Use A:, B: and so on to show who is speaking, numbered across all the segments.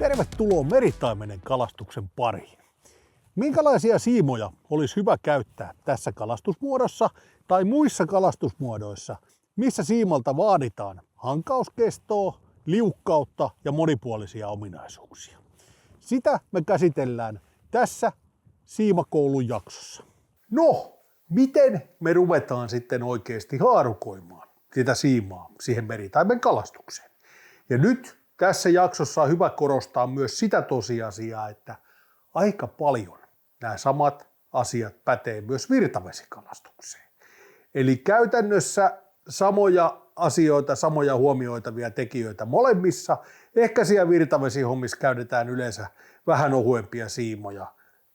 A: Tervetuloa meritaimenen kalastuksen pariin. Minkälaisia siimoja olisi hyvä käyttää tässä kalastusmuodossa tai muissa kalastusmuodoissa, missä siimalta vaaditaan hankauskestoa, liukkautta ja monipuolisia ominaisuuksia? Sitä me käsitellään tässä siimakoulun jaksossa. No, miten me ruvetaan sitten oikeasti haarukoimaan sitä siimaa siihen meritaimen kalastukseen? Ja nyt tässä jaksossa on hyvä korostaa myös sitä tosiasiaa, että aika paljon nämä samat asiat pätee myös virtavesikalastukseen. Eli käytännössä samoja asioita, samoja huomioitavia tekijöitä molemmissa. Ehkä siellä virtavesihommissa käytetään yleensä vähän ohuempia siimoja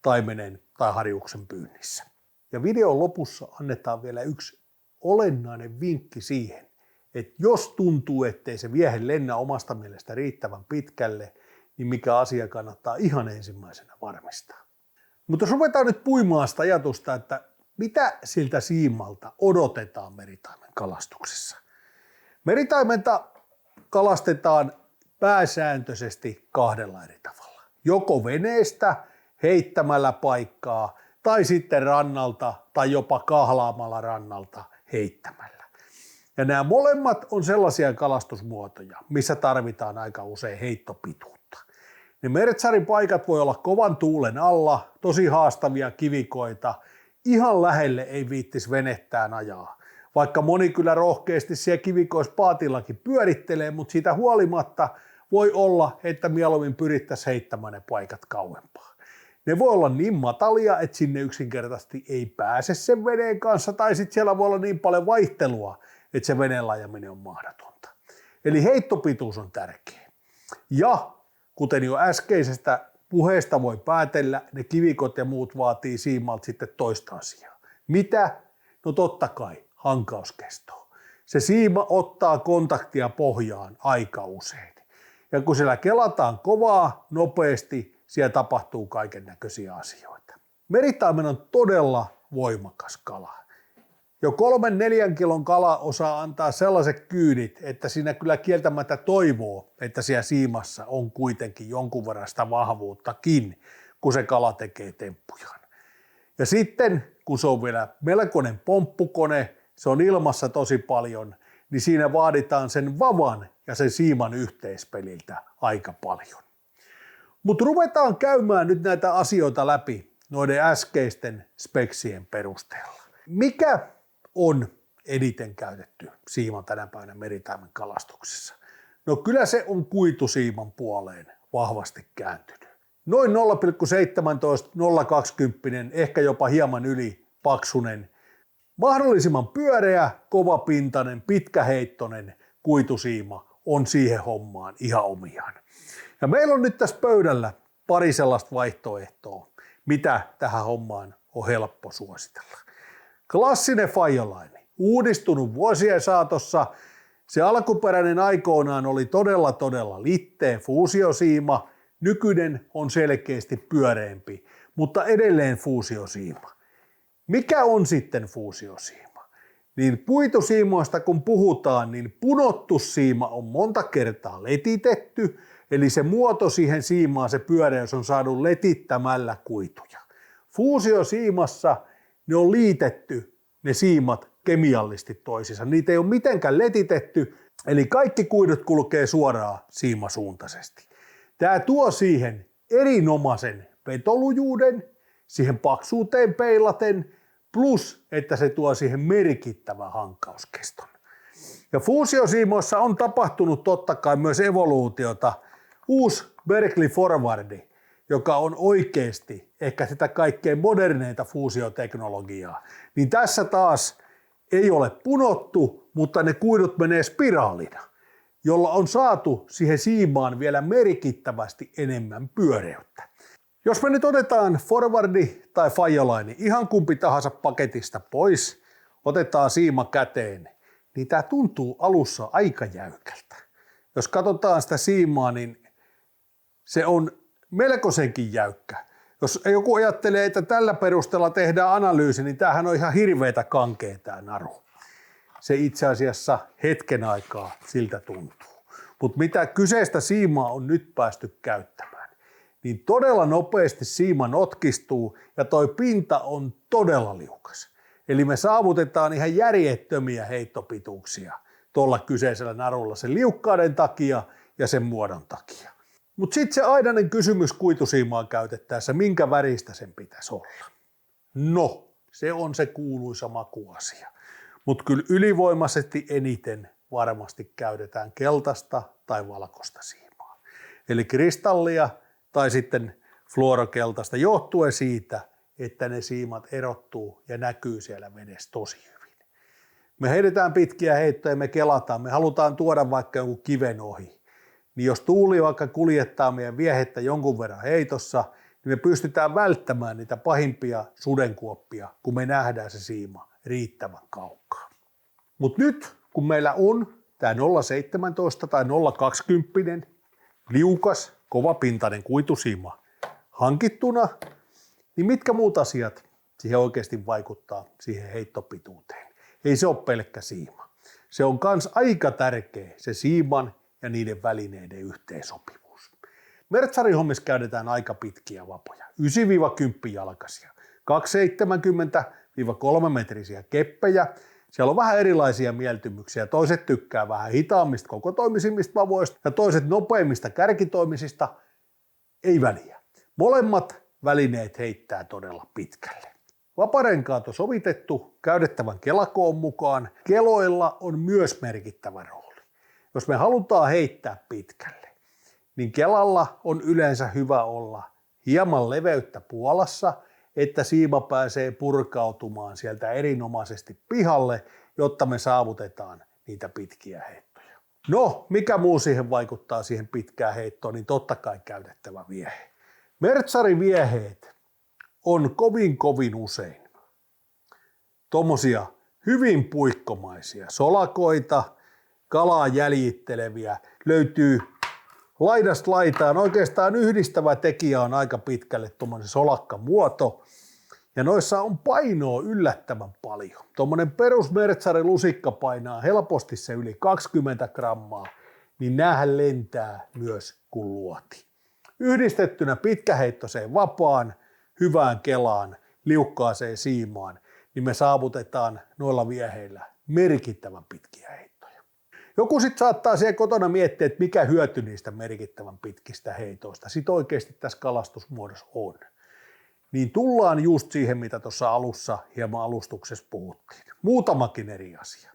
A: taimenen tai harjuksen pyynnissä. Ja videon lopussa annetaan vielä yksi olennainen vinkki siihen, että jos tuntuu, ettei se viehe lennä omasta mielestä riittävän pitkälle, niin mikä asia kannattaa ihan ensimmäisenä varmistaa. Mutta jos ruvetaan nyt puimaan sitä ajatusta, että mitä siltä siimalta odotetaan meritaimen kalastuksessa. Meritaimenta kalastetaan pääsääntöisesti kahdella eri tavalla. Joko veneestä heittämällä paikkaa tai sitten rannalta tai jopa kahlaamalla rannalta heittämällä. Ja nämä molemmat on sellaisia kalastusmuotoja, missä tarvitaan aika usein heittopituutta. Ne mertsarin-paikat voi olla kovan tuulen alla, tosi haastavia kivikoita, ihan lähelle ei viittis venettään ajaa. Vaikka moni kyllä rohkeasti siellä kivikoissa paatillakin pyörittelee, mutta siitä huolimatta voi olla, että mieluummin pyrittäisiin heittämään ne paikat kauempaa. Ne voi olla niin matalia, että sinne yksinkertaisesti ei pääse sen veneen kanssa, tai sitten siellä voi olla niin paljon vaihtelua, että se veneen ajaminen on mahdotonta. Eli heittopituus on tärkeä. Ja kuten jo äskeisestä puheesta voi päätellä, ne kivikot ja muut vaatii siimalta sitten toista asiaa. Mitä? No totta kai hankauskestoa. Se siima ottaa kontaktia pohjaan aika usein. Ja kun siellä kelataan kovaa, nopeasti, siellä tapahtuu kaiken näköisiä asioita. Meritaimen on todella voimakas kala. Jo 3-4 kilon kala osaa antaa sellaiset kyydit, että siinä kyllä kieltämättä toivoo, että siellä siimassa on kuitenkin jonkun verran sitä vahvuuttakin, kun se kala tekee temppujaan. Ja sitten, kun se on vielä melkoinen pomppukone, se on ilmassa tosi paljon, niin siinä vaaditaan sen vavan ja sen siiman yhteispeliltä aika paljon. Mutta ruvetaan käymään nyt näitä asioita läpi noiden äskeisten speksien perusteella. Mikä on eniten käytetty siima tänä päivänä meritaimen kalastuksessa? No kyllä se on kuitusiiman puoleen vahvasti kääntynyt. Noin 0,17-0,20, ehkä jopa hieman yli paksunen, mahdollisimman pyöreä, kovapintainen, pitkäheittoinen kuitusiima on siihen hommaan ihan omiaan. Ja meillä on nyt tässä pöydällä pari sellaista vaihtoehtoa, mitä tähän hommaan on helppo suositella. Klassinen Fajolainen, uudistunut vuosien saatossa. Se alkuperäinen aikoinaan oli todella litteä fuusiosiima. Nykyinen on selkeästi pyöreämpi, mutta edelleen fuusiosiima. Mikä on sitten fuusiosiima? Niin kuitusiimoista kun puhutaan, niin punottusiima on monta kertaa letitetty, eli se muoto siihen siimaan, se pyöreys on saatu letittämällä kuituja. Fuusiosiimassa ne on liitetty ne siimat kemiallisesti toisiinsa. Niitä ei ole mitenkään letitetty, eli kaikki kuidut kulkee suoraan siimasuuntaisesti. Tämä tuo siihen erinomaisen vetolujuuden, siihen paksuuteen peilaten, plus että se tuo siihen merkittävän hankauskeston. Ja fuusiosiimoissa on tapahtunut totta kai myös evoluutiota. Uusi Berkeley Forwardi, joka on oikeasti ehkä sitä kaikkein moderneinta fuusioteknologiaa, niin tässä taas ei ole punottu, mutta ne kuidut menee spiraalina, jolla on saatu siihen siimaan vielä merkittävästi enemmän pyöreyttä. Jos me nyt otetaan Forwardi tai Fajolainen, ihan kumpi tahansa paketista pois, otetaan siima käteen, niin tämä tuntuu alussa aika jäykältä. Jos katsotaan sitä siimaa, niin se on melkoisenkin jäykkä. Jos joku ajattelee, että tällä perusteella tehdään analyysi, niin tämähän on ihan hirveätä kankea tämä naru. Se itse asiassa hetken aikaa siltä tuntuu. Mutta mitä kyseistä siimaa on nyt päästy käyttämään, niin todella nopeasti siima notkistuu ja toi pinta on todella liukas. Eli me saavutetaan ihan järjettömiä heittopituuksia tuolla kyseisellä narulla sen liukkauden takia ja sen muodon takia. Mutta sitten se ainainen kysymys kuitusiimaa käytettäessä, minkä väristä sen pitäisi olla? No, se on se kuuluisa makuasia. Mutta kyllä ylivoimaisesti eniten varmasti käytetään keltaista tai valkoista siimaa. Eli kristallia tai sitten fluorokeltaista johtuen siitä, että ne siimat erottuu ja näkyy siellä vedessä tosi hyvin. Me heitetään pitkiä heittoja, me kelataan, me halutaan tuoda vaikka jonkun kiven ohi. Niin jos tuuli vaikka kuljettaa meidän viehettä jonkun verran heitossa, niin me pystytään välttämään niitä pahimpia sudenkuoppia, kun me nähdään se siima riittävän kaukaa. Mutta nyt, kun meillä on tämä 0,17 tai 0,20 liukas, kovapintainen kuitusiima hankittuna, niin mitkä muut asiat siihen oikeasti vaikuttaa siihen heittopituuteen? Ei se ole pelkkä siima. Se on myös aika tärkeä se siiman ja niiden välineiden yhteensopivuus. Mertsarihommissa käytetään aika pitkiä vapoja, 9-10 jalkaisia, 2,70-3 metrisiä keppejä. Siellä on vähän erilaisia mieltymyksiä. Toiset tykkää vähän hitaammista kokotoimisimmista vavoista ja toiset nopeimmista kärkitoimisista. Ei väliä. Molemmat välineet heittää todella pitkälle. Vaparenkaat on sovitettu käytettävän kelakoon mukaan. Keloilla on myös merkittävä rooli. Jos me halutaan heittää pitkälle, niin kelalla on yleensä hyvä olla hieman leveyttä puolassa, että siima pääsee purkautumaan sieltä erinomaisesti pihalle, jotta me saavutetaan niitä pitkiä heittoja. No, mikä muu siihen vaikuttaa siihen pitkään heittoon, niin totta kai käytettävä viehe. Mertsarivieheet on kovin usein tommosia hyvin puikkomaisia solakoita, kalaa jäljitteleviä, löytyy laidasta laitaan. Oikeastaan yhdistävä tekijä on aika pitkälle tuommoinen solakkamuoto. Ja noissa on painoa yllättävän paljon. Tuommoinen perusmertsarilusikka painaa helposti se yli 20 grammaa, niin näähän lentää myös kuin luoti. Yhdistettynä pitkäheittoiseen vapaan, hyvään kelaan, liukkaaseen siimaan, niin me saavutetaan noilla vieheillä merkittävän pitkiä heittoja. Joku sitten saattaa siellä kotona miettiä, että mikä hyöty niistä merkittävän pitkistä heitoista sitten oikeasti tässä kalastusmuodossa on. Niin tullaan just siihen, mitä tuossa alussa hieman alustuksessa puhuttiin. Muutamakin eri asia.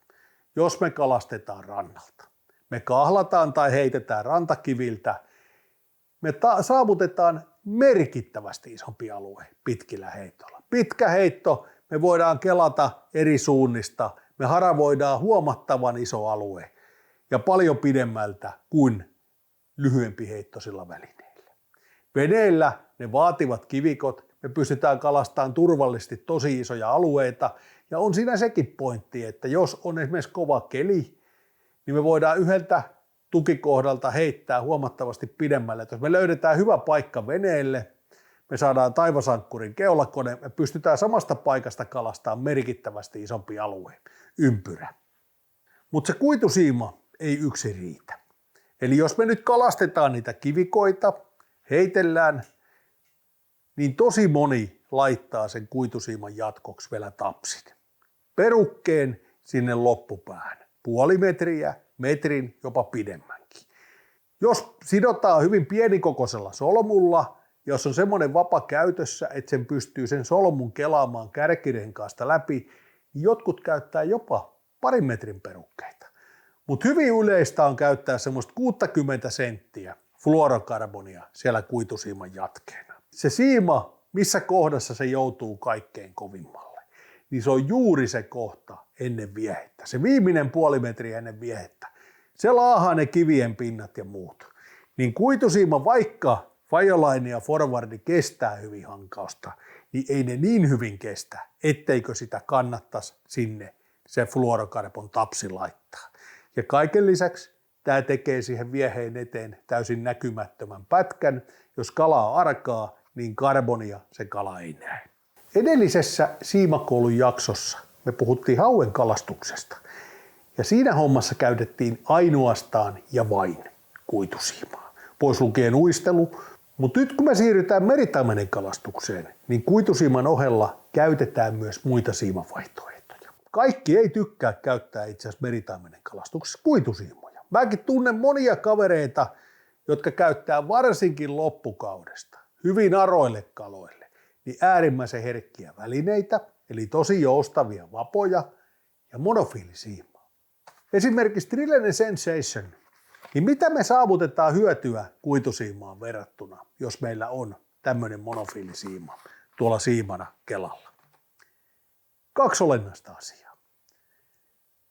A: Jos me kalastetaan rannalta, me kahlataan tai heitetään rantakiviltä, me saavutetaan merkittävästi isompi alue pitkillä heitoilla. Pitkä heitto, me voidaan kelata eri suunnista, me haravoidaan huomattavan iso alue ja paljon pidemmältä kuin lyhyempi heittoisilla välineillä. Veneillä ne vaativat kivikot, me pystytään kalastamaan turvallisesti tosi isoja alueita ja on siinä sekin pointti, että jos on esimerkiksi kova keli, niin me voidaan yhdeltä tukikohdalta heittää huomattavasti pidemmälle. Jos me löydetään hyvä paikka veneelle, me saadaan taivasankkurin keulakone, me pystytään samasta paikasta kalastamaan merkittävästi isompi alue, ympyrä. Mutta se kuitusiima ei yksin riitä. Eli jos me nyt kalastetaan niitä kivikoita, heitellään, niin tosi moni laittaa sen kuitusiiman jatkoksi vielä tapsin. Perukkeen sinne loppupäähän. Puoli metriä, metrin, jopa pidemmänkin. Jos sidotaan hyvin pienikokoisella solmulla, jos on semmoinen vapa käytössä, että sen pystyy sen solmun kelaamaan kärkirenkaasta läpi, niin jotkut käyttää jopa 2 metrin perukkeita. Mutta hyvin yleistä on käyttää semmoista 60 senttiä fluorokarbonia siellä kuitusiiman jatkeena. Se siima, missä kohdassa se joutuu kaikkein kovimmalle, niin se on juuri se kohta ennen viehettä. Se viimeinen puoli metriä ennen viehettä. Se laahaa ne kivien pinnat ja muut. Niin kuitusiima, vaikka Fajolainen ja forwardi kestää hyvin hankausta, niin ei ne niin hyvin kestä, etteikö sitä kannattaisi sinne se fluorokarbon tapsi laittaa. Ja kaiken lisäksi tämä tekee siihen vieheen eteen täysin näkymättömän pätkän. Jos kala on arkaa, niin karbonia se kala ei näe. Edellisessä siimakoulun jaksossa me puhuttiin hauen kalastuksesta. Ja siinä hommassa käytettiin ainoastaan ja vain kuitusiimaa. Pois lukien uistelu. Mutta nyt kun me siirrytään meritaimenen kalastukseen, niin kuitusiiman ohella käytetään myös muita siimavaihtoehtoja. Kaikki ei tykkää käyttää itse asiassa meritaimenen kalastuksessa kuitusiimoja. Mäkin tunnen monia kavereita, jotka käyttää varsinkin loppukaudesta hyvin aroille kaloille, niin äärimmäisen herkkiä välineitä, eli tosi joustavia vapoja ja monofiilisiimaa. Esimerkiksi Trilene Sensation, niin mitä me saavutetaan hyötyä kuitusiimaan verrattuna, jos meillä on tämmöinen monofiilisiima tuolla siimana kelalla? 2 olennaista asiaa.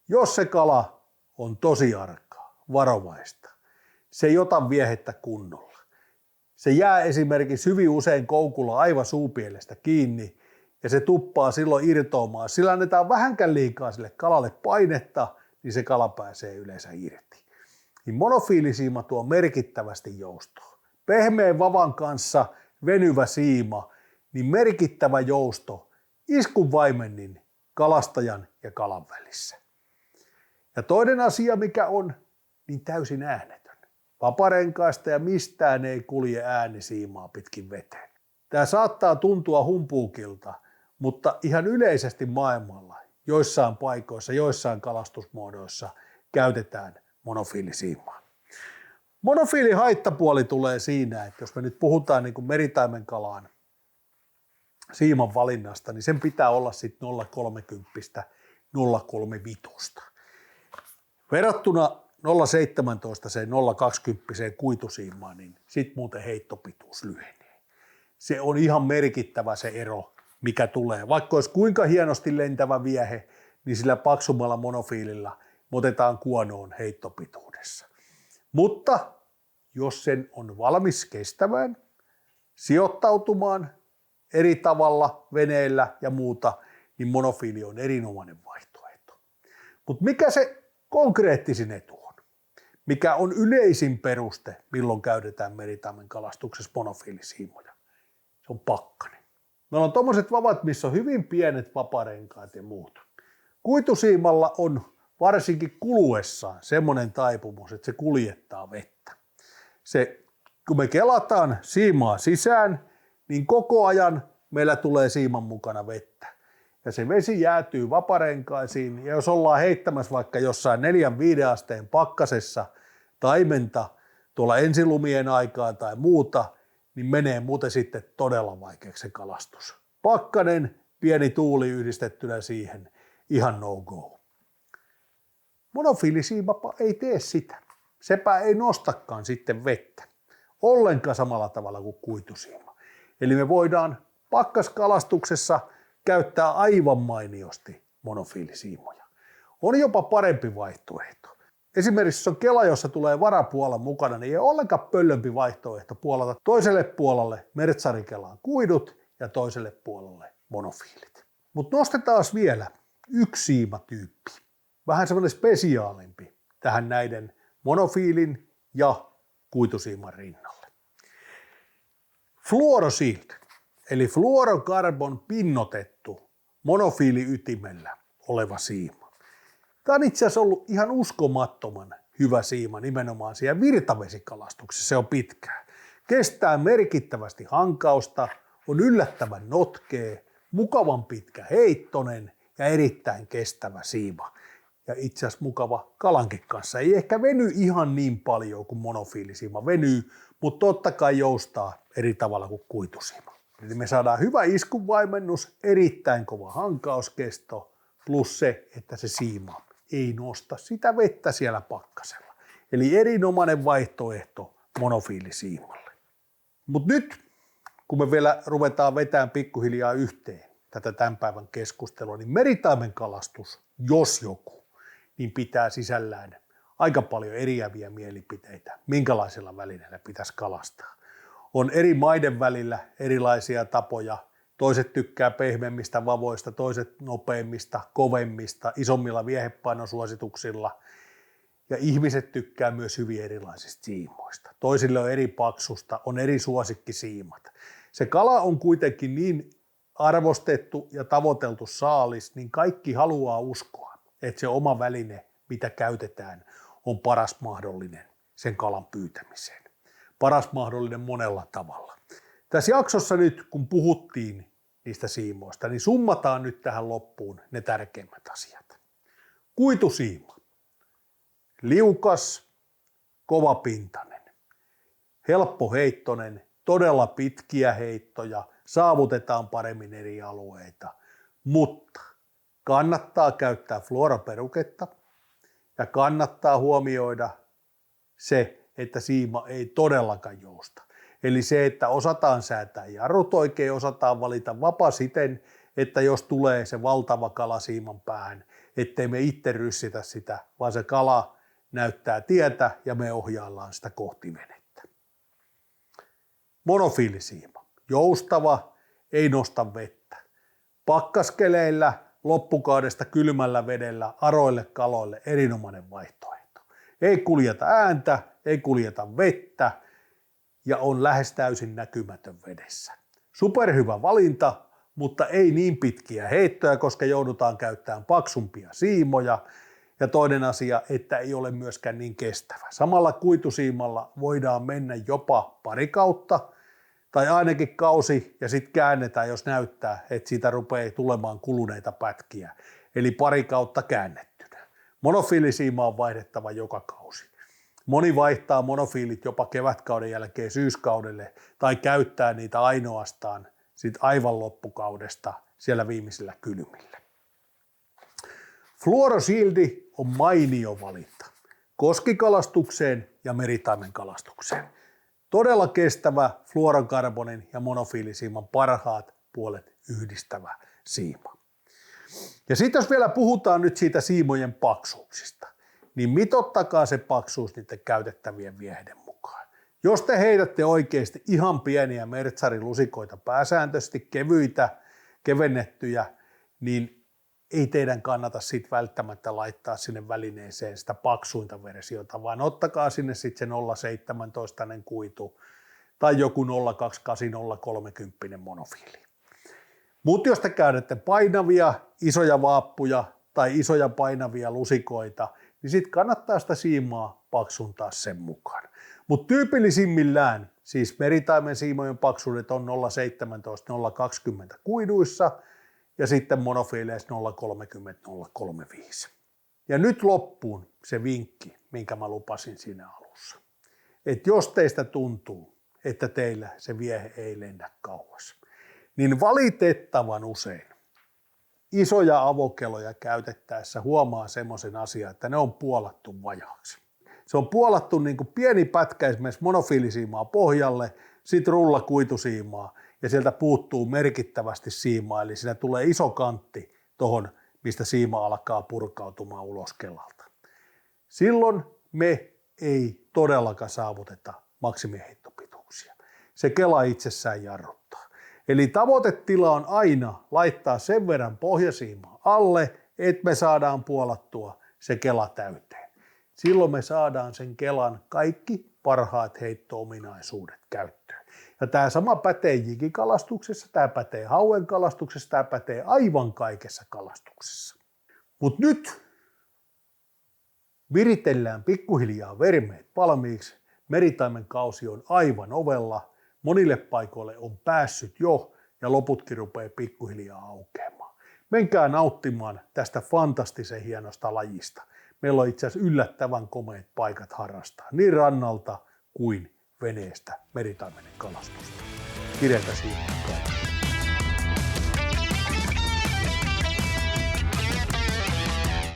A: Jos se kala on tosi arkaa, varovaista, se ei ota viehettä kunnolla. Se jää esimerkiksi hyvin usein koukulla aivan suupielestä kiinni ja se tuppaa silloin irtoamaan. Sillä annetaan vähänkään liikaa sille kalalle painetta, niin se kala pääsee yleensä irti. Niin monofiilisiima tuo merkittävästi joustoa. Pehmeän vavan kanssa venyvä siima, niin merkittävä jousto iskun vaimennin kalastajan ja kalan välissä. Ja toinen asia mikä on, niin täysin äänetön. Vaparenkaista ja mistään ei kulje ääni siimaa pitkin veteen. Tämä saattaa tuntua humpuukilta, mutta ihan yleisesti maailmalla joissain paikoissa, joissain kalastusmuodoissa käytetään monofiilisiimaa. Monofiilin haittapuoli tulee siinä, että jos me nyt puhutaan niin kuin meritaimenkalaan siiman valinnasta, niin sen pitää olla sitten 0,30 0,35. Verrattuna 0,17 0,20 kuitusiimaan, niin sitten muuten heittopituus lyhenee. Se on ihan merkittävä se ero, mikä tulee. Vaikka olisi kuinka hienosti lentävä viehe, niin sillä paksummalla monofiililla me otetaan kuonoon heittopituudessa. Mutta jos sen on valmis kestämään, sijoittautumaan eri tavalla veneellä ja muuta, niin monofiili on erinomainen vaihtoehto. Mutta mikä se konkreettisin etu on? Mikä on yleisin peruste, milloin käytetään meritaimen kalastuksessa monofiilisiimoja? Se on pakkanen. Meillä on tommoset vavat, missä on hyvin pienet vaparenkaat ja muut. Kuitusiimalla on varsinkin kuluessaan semmoinen taipumus, että se kuljettaa vettä. Kun me kelataan siimaa sisään, niin koko ajan meillä tulee siiman mukana vettä. Ja se vesi jäätyy vaparenkaisiin, ja jos ollaan heittämässä vaikka jossain 4-5 asteen pakkasessa taimenta tuolla ensilumien aikaa tai muuta, niin menee muuten sitten todella vaikeaksi se kalastus. Pakkanen, pieni tuuli yhdistettynä siihen, ihan no go. Monofiilisiimapa ei tee sitä. Sepä ei nostakaan sitten vettä. Ollenkaan samalla tavalla kuin kuitusiima. Eli me voidaan pakkaskalastuksessa käyttää aivan mainiosti monofiilisiimoja. On jopa parempi vaihtoehto. Esimerkiksi jos on kela, jossa tulee varapuola mukana, niin ei ole ollenkaan pöllömpi vaihtoehto puolata toiselle puolelle mertsarikelaan kuidut ja toiselle puolelle monofiilit. Mutta nostetaan vielä yksi siimatyyppi. Vähän semmoinen spesiaalimpi tähän näiden monofiilin ja kuitusiiman rinnalle. Fluorosild, eli fluorokarbon pinnotettu monofiiliytimellä oleva siima. Tämä on itse asiassa ollut ihan uskomattoman hyvä siima nimenomaan siellä virtavesikalastuksessa. Se on pitkää. Kestää merkittävästi hankausta, on yllättävän notkea, mukavan pitkä heittonen ja erittäin kestävä siima. Ja itse asiassa mukava kalankin kanssa. Ei ehkä veny ihan niin paljon kuin monofiilisiima venyy, mutta totta kai joustaa eri tavalla kuin kuitusiima. Eli me saadaan hyvä iskunvaimennus, erittäin kova hankauskesto, plus se, että se siima ei nosta sitä vettä siellä pakkasella. Eli erinomainen vaihtoehto monofiilisiimalle. Mutta nyt, kun me vielä ruvetaan vetämään pikkuhiljaa yhteen tätä tämän päivän keskustelua, niin meritaimen kalastus, jos joku, niin pitää sisällään aika paljon eriäviä mielipiteitä, minkälaisella välineellä pitäisi kalastaa. On eri maiden välillä erilaisia tapoja. Toiset tykkää pehmeämmistä vavoista, toiset nopeimmista, kovemmista, isommilla viehepainosuosituksilla. Ja ihmiset tykkää myös hyvin erilaisista siimoista. Toisille on eri paksusta, on eri suosikkisiimat. Se kala on kuitenkin niin arvostettu ja tavoiteltu saalis, niin kaikki haluaa uskoa, että se oma väline, mitä käytetään, on paras mahdollinen sen kalan pyytämiseen. Paras mahdollinen monella tavalla. Tässä jaksossa nyt, kun puhuttiin niistä siimoista, niin summataan nyt tähän loppuun ne tärkeimmät asiat. Kuitusiima. Liukas, kovapintainen, helppoheittoinen, todella pitkiä heittoja, saavutetaan paremmin eri alueita, mutta kannattaa käyttää fluoroperuketta ja kannattaa huomioida se, että siima ei todellakaan jousta. Eli se, että osataan säätää jarrut oikein, osataan valita vapa siten, että jos tulee se valtava kala siiman päähän, ettei me itse ryssitä sitä, vaan se kala näyttää tietä ja me ohjaillaan sitä kohti venettä. Monofiilisiima. Joustava, ei nosta vettä. Pakkaskeleillä, loppukaudesta kylmällä vedellä, aroille kaloille erinomainen vaihtoehto. Ei kuljeta ääntä, ei kuljeta vettä ja on lähes täysin näkymätön vedessä. Superhyvä valinta, mutta ei niin pitkiä heittoja, koska joudutaan käyttämään paksumpia siimoja. Ja toinen asia, että ei ole myöskään niin kestävä. Samalla kuitusiimalla voidaan mennä jopa pari kautta tai ainakin kausi ja sitten käännetään, jos näyttää, että siitä rupeaa tulemaan kuluneita pätkiä. Eli pari kautta käännettynä. Monofiilisiima on vaihdettava joka kausi. Moni vaihtaa monofiilit jopa kevätkauden jälkeen syyskaudelle tai käyttää niitä ainoastaan sit aivan loppukaudesta siellä viimeisillä kylmillä. Fluorosildi on mainio valinta koskikalastukseen ja meritaimen kalastukseen. Todella kestävä fluorokarbonin ja monofiilisiiman parhaat puolet yhdistävä siima. Ja sitten jos vielä puhutaan nyt siitä siimojen paksuuksista, niin mitoittakaa se paksuus niiden käytettävien vieheiden mukaan. Jos te heitätte oikeasti ihan pieniä mertsarilusikoita, pääsääntöisesti kevyitä, kevennettyjä, niin ei teidän kannata sit välttämättä laittaa sinne välineeseen sitä paksuinta versiota, vaan ottakaa sinne sitten se 0,17 kuitu tai joku 0,28-0,30 monofiili. Mutta jos te käytätte painavia, isoja vaappuja tai isoja painavia lusikoita, niin sitten kannattaa sitä siimaa paksuntaa sen mukaan. Mutta tyypillisimmillään, siis meritaimen siimojen paksuudet on 0,17-0,20 kuiduissa ja sitten monofiileissä 0,30-0,35. Ja nyt loppuun se vinkki, minkä mä lupasin siinä alussa. Että jos teistä tuntuu, että teillä se viehe ei lennä kauas, niin valitettavan usein isoja avokeloja käytettäessä huomaa semmoisen asian, että ne on puolattu vajaaksi. Se on puolattu niin kuin pieni pätkä esimerkiksi monofiilisiimaa pohjalle, sitten rullakuitusiimaa ja sieltä puuttuu merkittävästi siimaa, eli siinä tulee iso kantti tuohon, mistä siima alkaa purkautumaan ulos kelalta. Silloin me ei todellakaan saavuteta maksimiheittopituuksia. Se kela itsessään jarruttaa. Eli tavoitetila on aina laittaa sen verran pohjasiimaa alle, että me saadaan puolattua se kela täyteen. Silloin me saadaan sen kelan kaikki parhaat heitto-ominaisuudet käyttöön. Ja tämä sama pätee jigikalastuksessa, tämä pätee hauen kalastuksessa, tämä pätee aivan kaikessa kalastuksessa. Mutta nyt viritellään pikkuhiljaa vermeet valmiiksi. Meritaimen kausi on aivan ovella. Monille paikoille on päässyt jo ja loputkin rupeaa pikkuhiljaa aukeamaan. Menkää nauttimaan tästä fantastisen hienosta lajista. Meillä on itse asiassa yllättävän komeat paikat harrastaa niin rannalta kuin veneestä meritaimenen kalastusta. Kireitä siimaa.